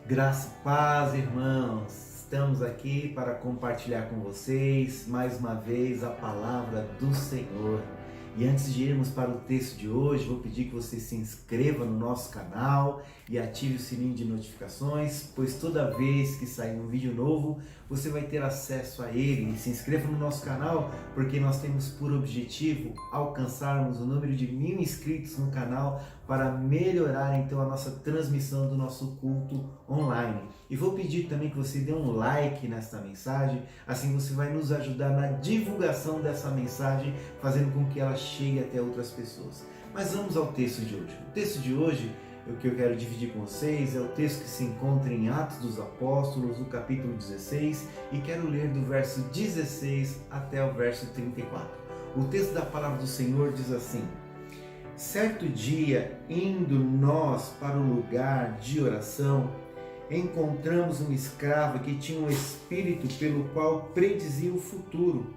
Graça e paz, irmãos. Estamos aqui para compartilhar com vocês mais uma vez a palavra do Senhor. E antes de irmos para o texto de hoje, vou pedir que você se inscreva no nosso canal e ative o sininho de notificações, pois toda vez que sair um vídeo novo, você vai ter acesso a ele. E se inscreva no nosso canal, porque nós temos por objetivo alcançarmos o número de 1000 inscritos no canal para melhorar então a nossa transmissão do nosso culto online. E vou pedir também que você dê um like nesta mensagem, assim você vai nos ajudar na divulgação dessa mensagem, fazendo com que ela chegue até outras pessoas. Mas vamos ao texto de hoje. O texto de hoje, o que eu quero dividir com vocês, é o texto que se encontra em Atos dos Apóstolos, no capítulo 16, e quero ler do verso 16 até o verso 34. O texto da palavra do Senhor diz assim: Certo dia, indo nós para o lugar de oração, encontramos uma escrava que tinha um espírito pelo qual predizia o futuro.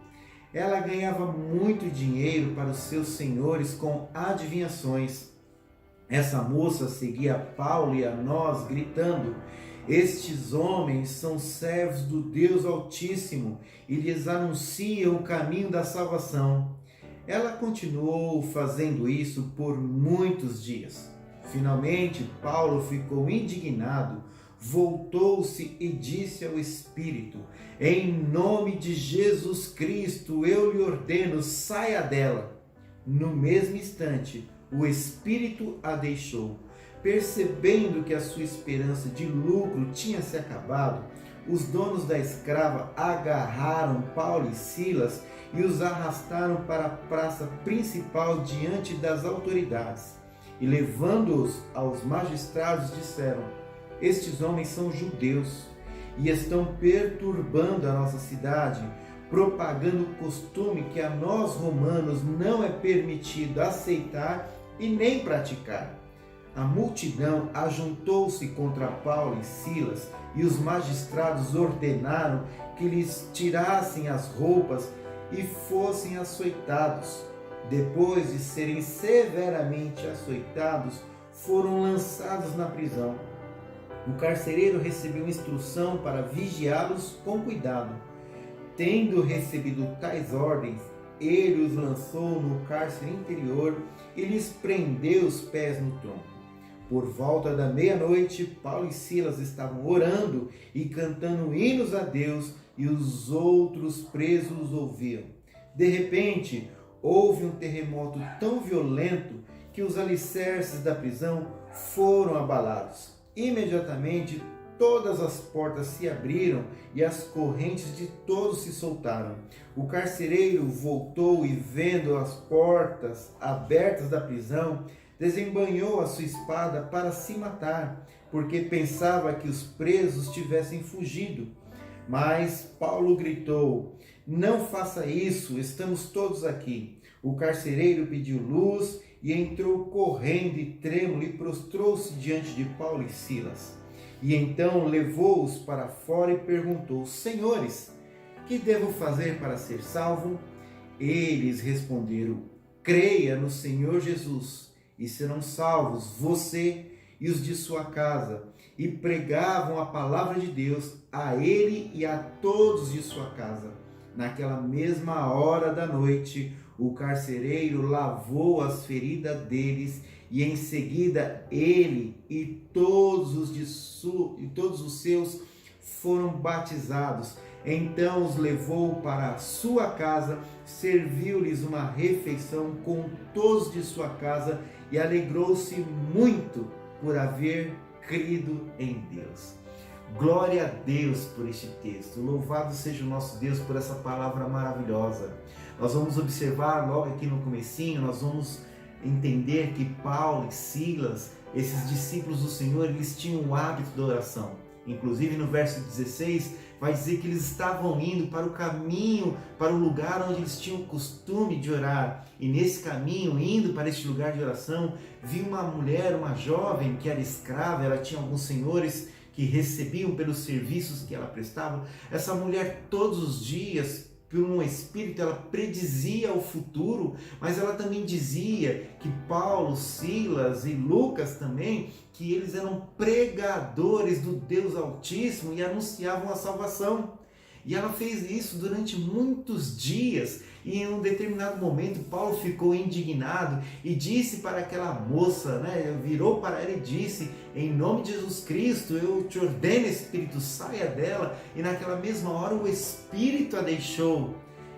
Ela ganhava muito dinheiro para os seus senhores com adivinhações. Essa moça seguia Paulo e a nós, gritando: Estes homens são servos do Deus Altíssimo e lhes anunciam o caminho da salvação. Ela continuou fazendo isso por muitos dias. Finalmente, Paulo ficou indignado, voltou-se e disse ao Espírito: Em nome de Jesus Cristo, eu lhe ordeno, saia dela. No mesmo instante, o Espírito a deixou. Percebendo que a sua esperança de lucro tinha se acabado, os donos da escrava agarraram Paulo e Silas e os arrastaram para a praça principal diante das autoridades. E levando-os aos magistrados, disseram: Estes homens são judeus e estão perturbando a nossa cidade, propagando o costume que a nós romanos não é permitido aceitar e nem praticar. A multidão ajuntou-se contra Paulo e Silas, e os magistrados ordenaram que lhes tirassem as roupas e fossem açoitados. Depois de serem severamente açoitados, foram lançados na prisão. O carcereiro recebeu instrução para vigiá-los com cuidado. Tendo recebido tais ordens, ele os lançou no cárcere interior e lhes prendeu os pés no tronco. Por volta da meia-noite, Paulo e Silas estavam orando e cantando hinos a Deus, e os outros presos os ouviam. De repente, houve um terremoto tão violento que os alicerces da prisão foram abalados. Imediatamente, todas as portas se abriram e as correntes de todos se soltaram. O carcereiro voltou e, vendo as portas abertas da prisão, desembainhou a sua espada para se matar, porque pensava que os presos tivessem fugido. Mas Paulo gritou: Não faça isso, estamos todos aqui. O carcereiro pediu luz e entrou correndo e trêmulo e prostrou-se diante de Paulo e Silas. E então levou-os para fora e perguntou: Senhores, que devo fazer para ser salvo? Eles responderam: Creia no Senhor Jesus, e serão salvos você e os de sua casa. E pregavam a palavra de Deus a ele e a todos de sua casa. Naquela mesma hora da noite, o carcereiro lavou as feridas deles, e em seguida ele e todos os seus foram batizados. Então os levou para a sua casa, serviu-lhes uma refeição com todos de sua casa e alegrou-se muito por haver crido em Deus. Glória a Deus por este texto. Louvado seja o nosso Deus por essa palavra maravilhosa. Nós vamos observar logo aqui no comecinho, nós vamos entender que Paulo e Silas, esses discípulos do Senhor, eles tinham o hábito da oração. Inclusive no verso 16 vai dizer que eles estavam indo para o caminho, para o lugar onde eles tinham o costume de orar. E nesse caminho, indo para este lugar de oração, viu uma mulher, uma jovem que era escrava, ela tinha alguns senhores que recebiam pelos serviços que ela prestava. Essa mulher todos os dias por um espírito, ela predizia o futuro, mas ela também dizia que Paulo, Silas e Lucas também, que eles eram pregadores do Deus Altíssimo e anunciavam a salvação. E ela fez isso durante muitos dias, e em um determinado momento Paulo ficou indignado e disse para aquela moça, virou para ela e disse: em nome de Jesus Cristo, eu te ordeno, Espírito, saia dela. E naquela mesma hora o Espírito a deixou.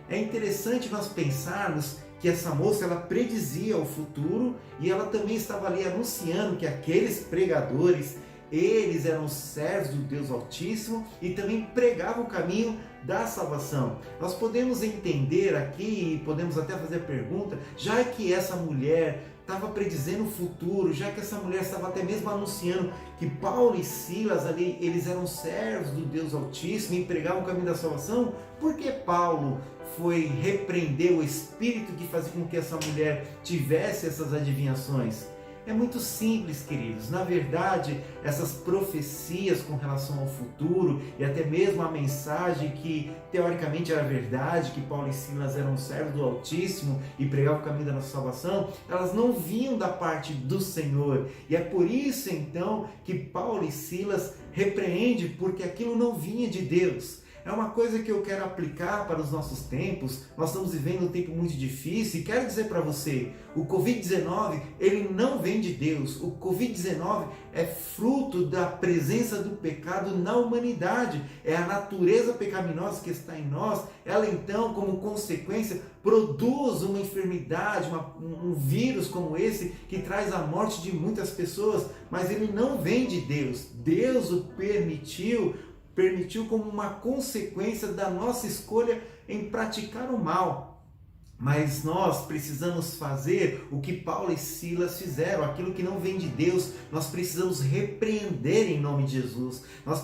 É interessante nós pensarmos que essa moça, ela predizia o futuro, e ela também estava ali anunciando que aqueles pregadores, eles eram servos do Deus Altíssimo e também pregavam o caminho da salvação. Nós podemos entender aqui, podemos até fazer a pergunta, já que essa mulher estava predizendo o futuro, já que essa mulher estava até mesmo anunciando que Paulo e Silas ali, eles eram servos do Deus Altíssimo e pregavam o caminho da salvação, por que Paulo foi repreender o espírito que fazia com que essa mulher tivesse essas adivinhações? É muito simples, queridos. Na verdade, essas profecias com relação ao futuro e até mesmo a mensagem que teoricamente era verdade, que Paulo e Silas eram servos do Altíssimo e pregavam o caminho da nossa salvação, elas não vinham da parte do Senhor. E é por isso então que Paulo e Silas repreendem, porque aquilo não vinha de Deus. É uma coisa que eu quero aplicar para os nossos tempos. Nós estamos vivendo um tempo muito difícil e quero dizer para você, o Covid-19, ele não vem de Deus. O Covid-19 é fruto da presença do pecado na humanidade. É a natureza pecaminosa que está em nós. Ela então, como consequência, produz uma enfermidade, um vírus como esse, que traz a morte de muitas pessoas, mas ele não vem de Deus. Deus o permitiu como uma consequência da nossa escolha em praticar o mal. Mas nós precisamos fazer o que Paulo e Silas fizeram, aquilo que não vem de Deus, nós precisamos repreender em nome de Jesus. Nós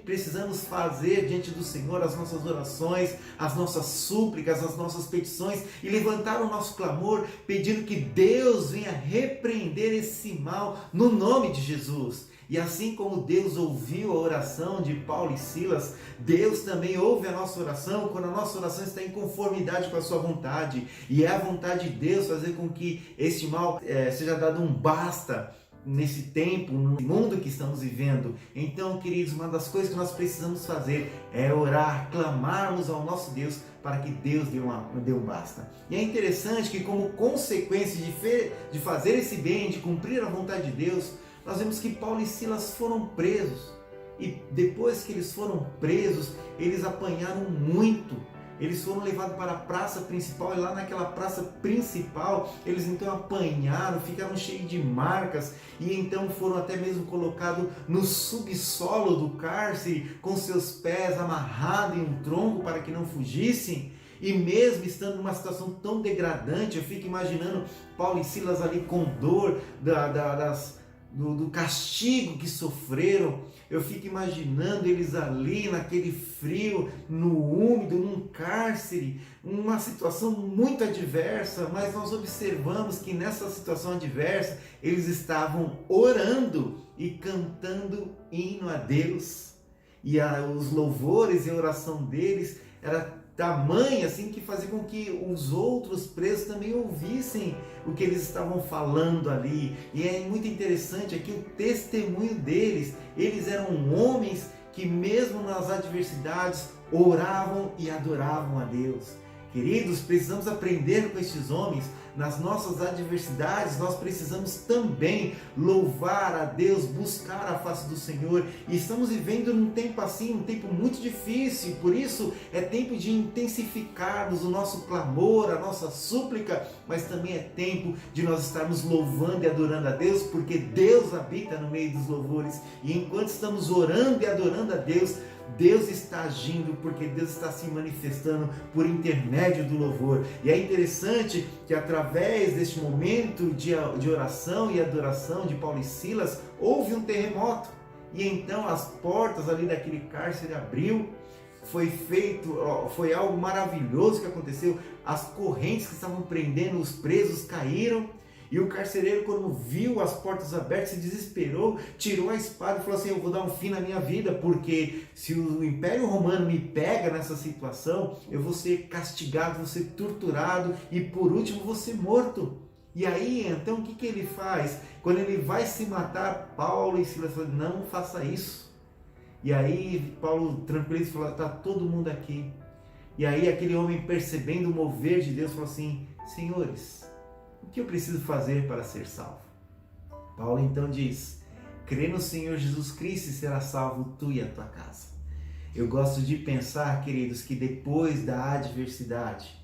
precisamos fazer diante do Senhor as nossas orações, as nossas súplicas, as nossas petições e levantar o nosso clamor, pedindo que Deus venha repreender esse mal no nome de Jesus. E assim como Deus ouviu a oração de Paulo e Silas, Deus também ouve a nossa oração quando a nossa oração está em conformidade com a sua vontade. E é a vontade de Deus fazer com que este mal seja dado um basta nesse tempo, no mundo que estamos vivendo. Então, queridos, uma das coisas que nós precisamos fazer é orar, clamarmos ao nosso Deus para que Deus dê um basta. E é interessante que, como consequência de fazer esse bem, de cumprir a vontade de Deus, nós vemos que Paulo e Silas foram presos, e depois que eles foram presos, eles apanharam muito. Eles foram levados para a praça principal, e lá naquela praça principal, eles então apanharam, ficaram cheios de marcas, e então foram até mesmo colocados no subsolo do cárcere, com seus pés amarrados em um tronco para que não fugissem. E mesmo estando numa situação tão degradante, eu fico imaginando Paulo e Silas ali com dor do castigo que sofreram. Eu fico imaginando eles ali naquele frio, no úmido, num cárcere, uma situação muito adversa, mas nós observamos que nessa situação adversa eles estavam orando e cantando hino a Deus, e os louvores e a oração deles era tamanha assim que fazia com que os outros presos também ouvissem o que eles estavam falando ali. E é muito interessante aqui o testemunho deles. Eles eram homens que mesmo nas adversidades oravam e adoravam a Deus. Queridos, precisamos aprender com estes homens. Nas nossas adversidades, nós precisamos também louvar a Deus, buscar a face do Senhor. E estamos vivendo num tempo assim, um tempo muito difícil. Por isso, é tempo de intensificarmos o nosso clamor, a nossa súplica, mas também é tempo de nós estarmos louvando e adorando a Deus, porque Deus habita no meio dos louvores. E enquanto estamos orando e adorando a Deus, Deus está agindo, porque Deus está se manifestando por intermédio do louvor. E é interessante que através deste momento de oração e adoração de Paulo e Silas, houve um terremoto. E então as portas ali daquele cárcere abriu. Foi algo maravilhoso que aconteceu. As correntes que estavam prendendo os presos caíram. E o carcereiro, quando viu as portas abertas, se desesperou, tirou a espada e falou assim: eu vou dar um fim na minha vida, porque se o Império Romano me pega nessa situação, eu vou ser castigado, vou ser torturado e por último vou ser morto. E aí, então, o que ele faz? Quando ele vai se matar, Paulo e Silas falam: não faça isso. E aí Paulo tranquiliza e fala: está todo mundo aqui. E aí aquele homem, percebendo o mover de Deus, falou assim: senhores, o que eu preciso fazer para ser salvo? Paulo então diz: crê no Senhor Jesus Cristo e será salvo tu e a tua casa. Eu gosto de pensar, queridos, que depois da adversidade,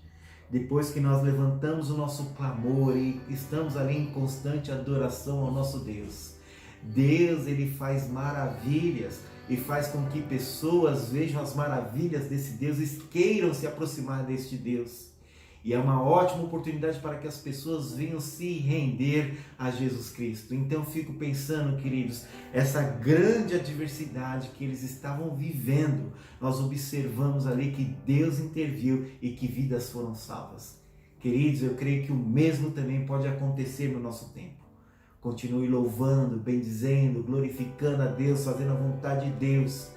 depois que nós levantamos o nosso clamor e estamos ali em constante adoração ao nosso Deus, Deus, ele faz maravilhas e faz com que pessoas vejam as maravilhas desse Deus e queiram se aproximar deste Deus. E é uma ótima oportunidade para que as pessoas venham se render a Jesus Cristo. Então eu fico pensando, queridos, essa grande adversidade que eles estavam vivendo, nós observamos ali que Deus interviu e que vidas foram salvas. Queridos, eu creio que o mesmo também pode acontecer no nosso tempo. Continue louvando, bendizendo, glorificando a Deus, fazendo a vontade de Deus.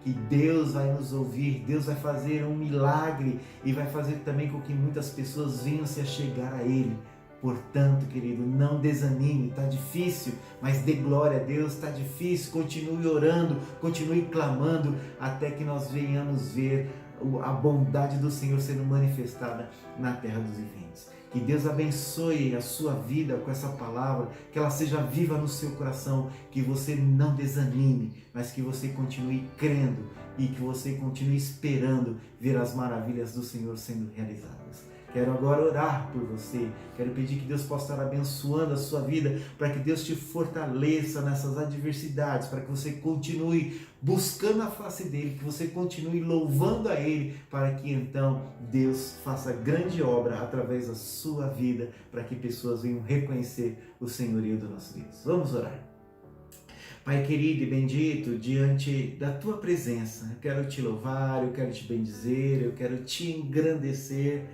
Que Deus vai nos ouvir, Deus vai fazer um milagre e vai fazer também com que muitas pessoas venham se achegar a Ele. Portanto, querido, não desanime, está difícil, mas dê glória a Deus, está difícil, continue orando, continue clamando, até que nós venhamos ver a bondade do Senhor sendo manifestada na terra dos viventes. Que Deus abençoe a sua vida com essa palavra, que ela seja viva no seu coração, que você não desanime, mas que você continue crendo e que você continue esperando ver as maravilhas do Senhor sendo realizadas. Quero agora orar por você, quero pedir que Deus possa estar abençoando a sua vida, para que Deus te fortaleça nessas adversidades, para que você continue buscando a face dEle, que você continue louvando a Ele, para que então Deus faça grande obra através da sua vida, para que pessoas venham reconhecer o senhorio do nosso Deus. Vamos orar. Pai querido e bendito, diante da Tua presença, eu quero Te louvar, eu quero Te bendizer, eu quero Te engrandecer,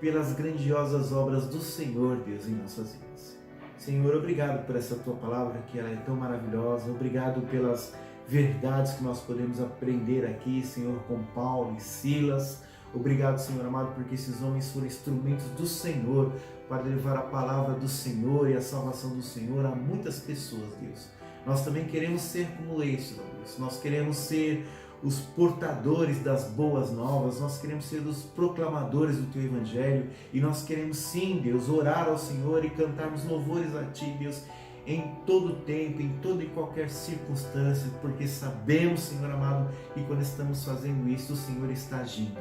pelas grandiosas obras do Senhor, Deus, em nossas vidas. Senhor, obrigado por essa Tua palavra, que ela é tão maravilhosa. Obrigado pelas verdades que nós podemos aprender aqui, Senhor, com Paulo e Silas. Obrigado, Senhor amado, porque esses homens foram instrumentos do Senhor para levar a palavra do Senhor e a salvação do Senhor a muitas pessoas, Deus. Nós também queremos ser como estes, Deus. Nós queremos ser os portadores das boas novas, nós queremos ser os proclamadores do Teu Evangelho e nós queremos sim, Deus, orar ao Senhor e cantarmos louvores a Ti, Deus, em todo tempo, em toda e qualquer circunstância, porque sabemos, Senhor amado, que quando estamos fazendo isso, o Senhor está agindo.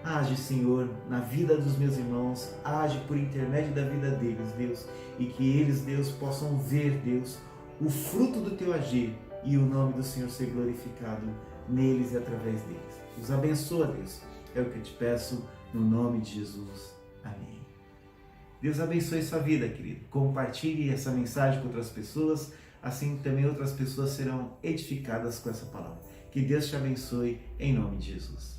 Age, Senhor, na vida dos meus irmãos, age por intermédio da vida deles, Deus, e que eles, Deus, possam ver, Deus, o fruto do Teu agir e o nome do Senhor ser glorificado neles e através deles. Os abençoa, Deus. É o que eu te peço no nome de Jesus. Amém. Deus abençoe sua vida, querido. Compartilhe essa mensagem com outras pessoas, assim também outras pessoas serão edificadas com essa palavra. Que Deus te abençoe em nome de Jesus.